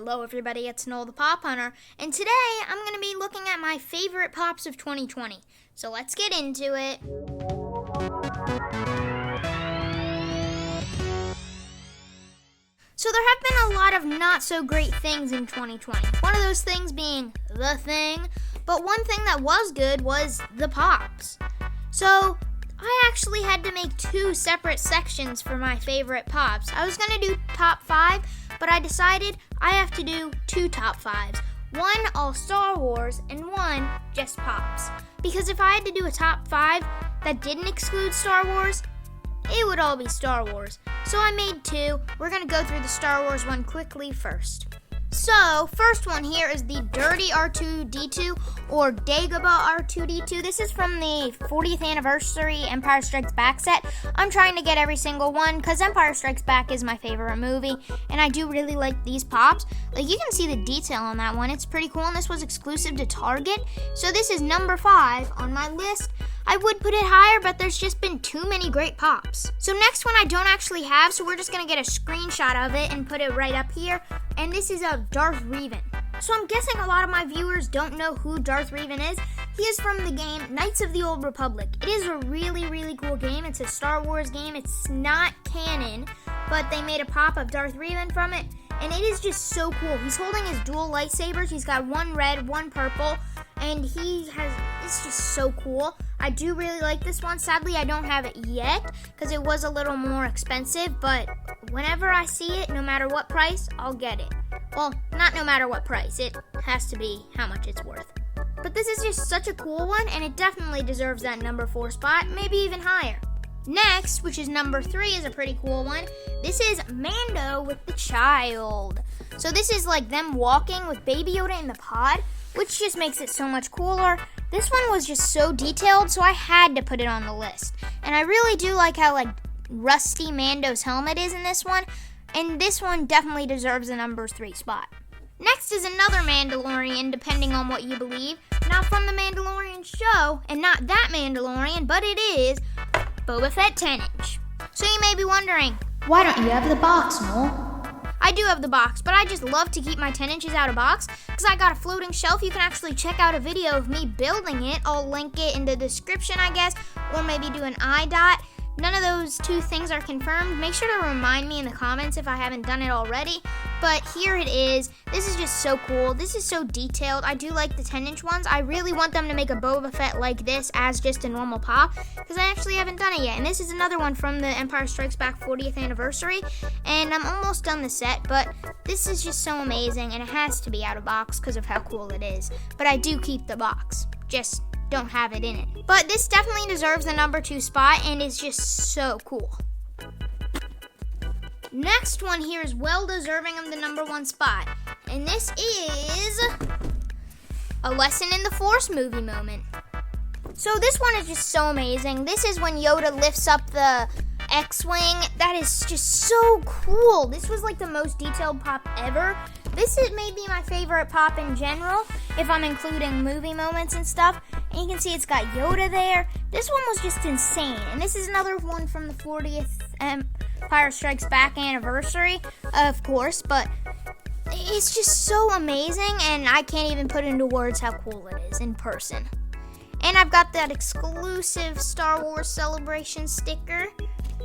Hello everybody, it's Noel the Pop Hunter, and today I'm going to be looking at my favorite pops of 2020. So let's get into it. So there have been a lot of not so great things in 2020. One of those things being the thing, but one thing that was good was the pops. So I actually had to make two separate sections for my favorite pops. I was going to do top 5, but I decided I have to do 2 top 5s. One all Star Wars and one just pops. Because if I had to do a top 5 that didn't exclude Star Wars, it would all be Star Wars. So I made 2. We're going to go through the Star Wars one quickly first. So, first one here is the Dirty R2-D2 or Dagobah R2-D2. This is from the 40th anniversary Empire Strikes Back set. I'm trying to get every single one because Empire Strikes Back is my favorite movie, and I do really like these pops. Like, you can see the detail on that one. It's pretty cool, and this was exclusive to Target. So this is number 5 on my list. I would put it higher, but there's just been too many great pops. So next one I don't actually have, so we're just going to get a screenshot of it and put it right up here. And this is of Darth Revan. So I'm guessing a lot of my viewers don't know who Darth Revan is. He is from the game Knights of the Old Republic. It is a really, really cool game. It's a Star Wars game. It's not canon, but they made a pop of Darth Revan from it. And it is just so cool. He's holding his dual lightsabers. He's got one red, one purple. And it's just so cool. I do really like this one. Sadly, I don't have it yet because it was a little more expensive. But whenever I see it, no matter what price, I'll get it. Well, not no matter what price. It has to be how much it's worth. But this is just such a cool one, and it definitely deserves that number 4 spot, maybe even higher. Next, which is number 3, is a pretty cool one. This is Mando with the child. So this is like them walking with Baby Yoda in the pod, which just makes it so much cooler. This one was just so detailed, so I had to put it on the list. And I really do like how rusty Mando's helmet is in this one, and this one definitely deserves a number 3 spot. Next is another Mandalorian, depending on what you believe. Not from the Mandalorian show, and not that Mandalorian, but it is Boba Fett 10-inch. So you may be wondering, why don't you have the box, Noel? I do have the box, but I just love to keep my 10 inches out of box because I got a floating shelf. You can actually check out a video of me building it. I'll link it in the description, I guess, or maybe do an iDot. None of those 2 things are confirmed. Make sure to remind me in the comments if I haven't done it already. But here it is. This is just so cool. This is so detailed. I do like the 10-inch ones. I really want them to make a Boba Fett like this as just a normal pop because I actually haven't done it yet. And this is another one from the Empire Strikes Back 40th anniversary. And I'm almost done the set, but this is just so amazing. And it has to be out of box because of how cool it is. But I do keep the box. Just don't have it in it. But this definitely deserves the number 2 spot and is just so cool. Next one here is well deserving of the number 1 spot. And this is a Lesson in the Force movie moment. So this one is just so amazing. This is when Yoda lifts up the X-Wing. That is just so cool. This was like the most detailed pop ever. This is maybe my favorite pop in general, if I'm including movie moments and stuff. And you can see it's got Yoda there. This one was just insane. And this is another one from the 40th Empire Strikes Back anniversary, of course. But it's just so amazing, and I can't even put into words how cool it is in person. And I've got that exclusive Star Wars Celebration sticker.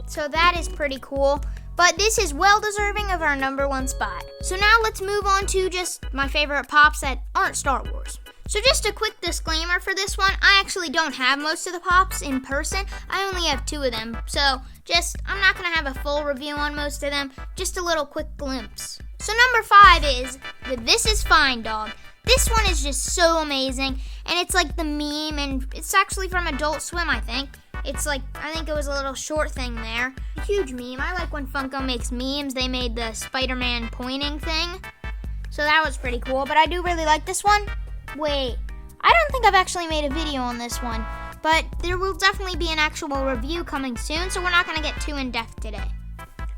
So that is pretty cool. But this is well deserving of our number 1 spot. So now let's move on to just my favorite pops that aren't Star Wars. So just a quick disclaimer for this one. I actually don't have most of the pops in person. I only have 2 of them. So I'm not going to have a full review on most of them. Just a little quick glimpse. So number 5 is the This Is Fine dog. This one is just so amazing. And it's like the meme, and it's actually from Adult Swim, I think. It's like, I think it was a little short thing there. A huge meme. I like when Funko makes memes. They made the Spider-Man pointing thing. So that was pretty cool. But I do really like this one. Wait, I don't think I've actually made a video on this one. But there will definitely be an actual review coming soon. So we're not going to get too in-depth today.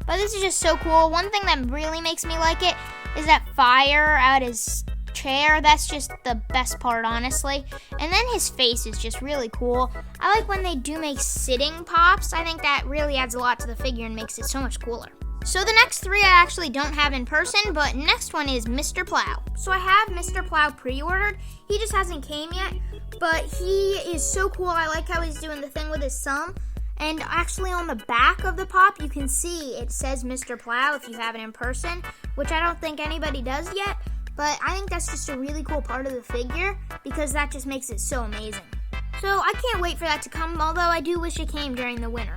But this is just so cool. One thing that really makes me like it is that fire out his chair. That's just the best part, honestly. And then his face is just really cool. I like when they do make sitting pops. I think that really adds a lot to the figure and makes it so much cooler. So the next three I actually don't have in person, but next one is Mr. Plow. So I have Mr. Plow pre-ordered. He just hasn't came yet, but he is so cool. I like how he's doing the thing with his thumb. And actually on the back of the pop, you can see it says Mr. Plow if you have it in person, which I don't think anybody does yet. But I think that's just a really cool part of the figure because that just makes it so amazing. So I can't wait for that to come, although I do wish it came during the winter.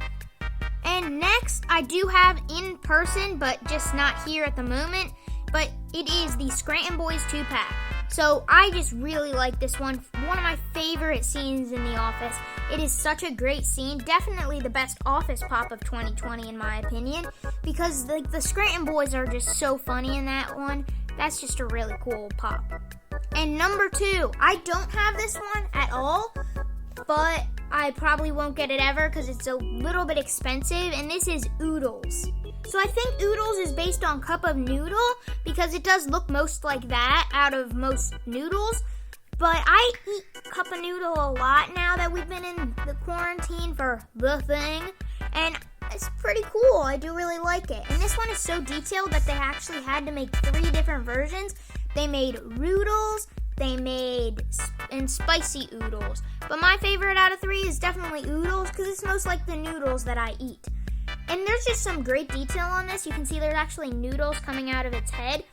And next, I do have in person, but just not here at the moment, but it is the Scranton Boys 2-pack. So I just really like this one. One of my favorite scenes in The Office. It is such a great scene. Definitely the best Office pop of 2020 in my opinion, because the Scranton Boys are just so funny in that one. That's just a really cool pop. And number 2, I don't have this one at all, but I probably won't get it ever because it's a little bit expensive, and this is Oodles. So I think Oodles is based on Cup of Noodle because it does look most like that out of most noodles. But I eat Cup of Noodle a lot now that we've been in the quarantine for the thing, and it's pretty cool. I do really like it. And this one is so detailed that they actually had to make 3 different versions. They made Roodles, they made and spicy Oodles. But my favorite out of 3 is definitely Oodles because it's most like the noodles that I eat. And there's just some great detail on this. You can see there's actually noodles coming out of its head.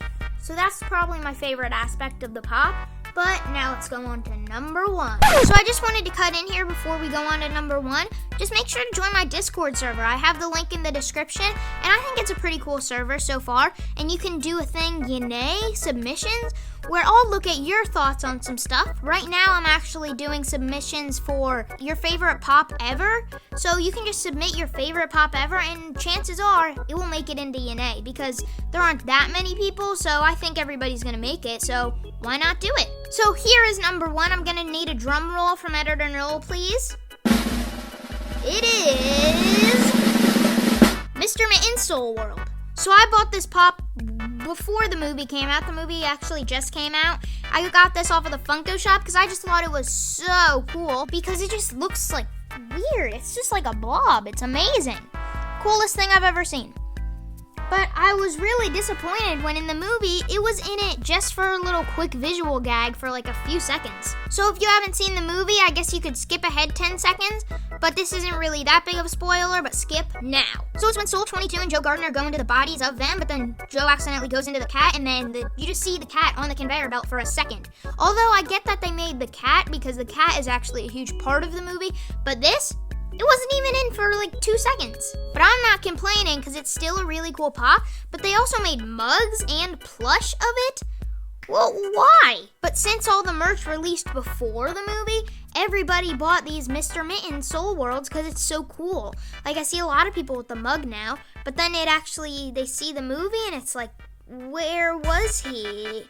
So that's probably my favorite aspect of the pop. But now let's go on to number 1. So I just wanted to cut in here before we go on to number 1. Just make sure to join my Discord server. I have the link in the description, and I think it's a pretty cool server so far. And you can do a thing, submissions, where I'll look at your thoughts on some stuff. Right now, I'm actually doing submissions for your favorite pop ever. So you can just submit your favorite pop ever, and chances are it will make it into YNA because there aren't that many people, so I think everybody's going to make it. So why not do it? So here is number 1. I'm going to need a drum roll from Editor Noel, please. It is Mr. Mitten's Soul World. So I bought this pop before the movie came out. The movie actually just came out. I got this off of the Funko shop because I just thought it was so cool because it just looks like weird. It's just like a blob. It's amazing. Coolest thing I've ever seen. But I was really disappointed when in the movie, it was in it just for a little quick visual gag for like a few seconds. So if you haven't seen the movie, I guess you could skip ahead 10 seconds, but this isn't really that big of a spoiler, but skip now. So it's when Soul 22 and Joe Gardner go into the bodies of them, but then Joe accidentally goes into the cat, and then you just see the cat on the conveyor belt for a second. Although I get that they made the cat because the cat is actually a huge part of the movie, but this, it wasn't even in for like 2 seconds. But I'm not complaining because it's still a really cool pop. But they also made mugs and plush of it. Well, why? But since all the merch released before the movie, everybody bought these Mr. Mitten Soul Worlds because it's so cool. Like I see a lot of people with the mug now. But then they see the movie and it's like, where was he?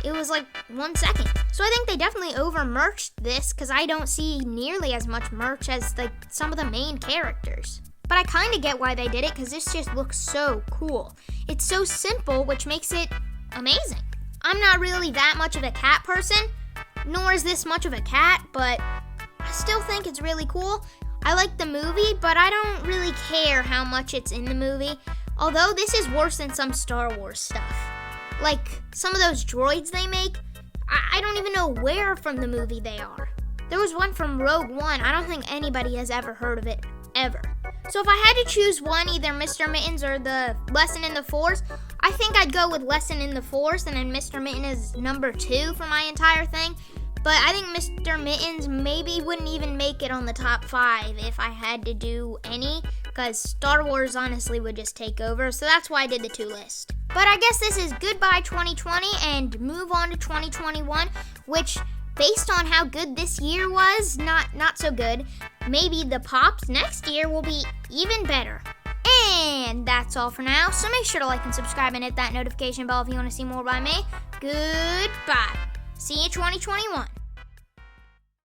It was like 1 second. So I think they definitely over-merched this because I don't see nearly as much merch as like some of the main characters. But I kind of get why they did it because this just looks so cool. It's so simple, which makes it amazing. I'm not really that much of a cat person, nor is this much of a cat, but I still think it's really cool. I like the movie, but I don't really care how much it's in the movie. Although this is worse than some Star Wars stuff. Like, some of those droids they make, I don't even know where from the movie they are. There was one from Rogue One. I don't think anybody has ever heard of it, ever. So if I had to choose one, either Mr. Mittens or the Lesson in the Force, I think I'd go with Lesson in the Force, and then Mr. Mitten is number 2 for my entire thing. But I think Mr. Mittens maybe wouldn't even make it on the top 5 if I had to do any, because Star Wars honestly would just take over, so that's why I did the 2 list. But I guess this is goodbye 2020 and move on to 2021, which, based on how good this year was, not so good. Maybe the pops next year will be even better. And that's all for now, so make sure to like and subscribe and hit that notification bell if you want to see more by me. Goodbye. See you 2021.